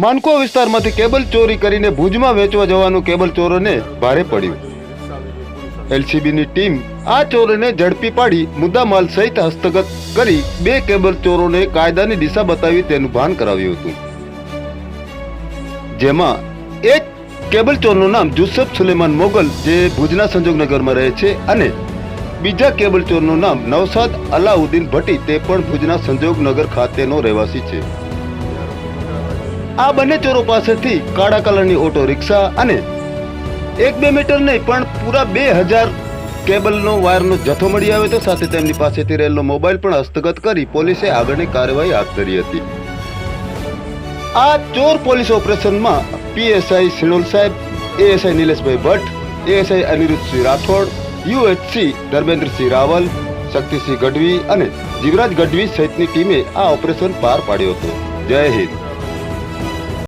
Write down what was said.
માનકો વિસ્તારમાંથી કેબલ ચોરી કરીને ભુજમાં વેચવા જવાનું કેબલ ચોરોને ભારે પડ્યું। એલસીબીની ટીમ આ ચોરોને ઝડપી પાડી મુદ્દામાલ સહિત હસ્તગત કરી 2 કેબલ ચોરોને કાયદાની દિશા બતાવી તેનું ભાન કરાવ્યું હતું, જેમાં એક કેબલ ચોરનું નામ યુસુફ સુલેમાન મોગલ જે ભુજના સંજોગનગરમાં રહે છે અને બીજા કેબલ ચોરનું નામ નવસાદ અલાઉદ્દીન ભટ્ટી તે પણ ભુજના સંજોગનગર ખાતેનો રહેવાસી છે। આ બંને ચોરો પાસેથી કાળા કલરની ઓટો રિક્ષા અને 1-2 મીટર નહીં પણ પૂરા 2000 કેબલનો વાયરનો જથ્થો મળી આવ્યો હતો। સાથે તેમની પાસેથી રહેલો મોબાઈલ પણ હસ્તગત કરી પોલીસે આગળની કાર્યવાહી હાથ ધરી હતી। આ ચોર પોલીસ ઓપરેશનમાં પીએસઆઈ સિણોલ સાહેબ, એએસઆઈ નિલેશભાઈ ભટ્ટ, એએસઆઈ અનિરુદ્ધસિંહ રાઠોડ, યુએચસી ધર્મેન્દ્રસિંહ રાવલ, શક્તિસિંહ ગઢવી અને જીવરાજ ગઢવી સહિતની ટીમે આ ઓપરેશન પાર પાડ્યો હતો। જય હિન્દ।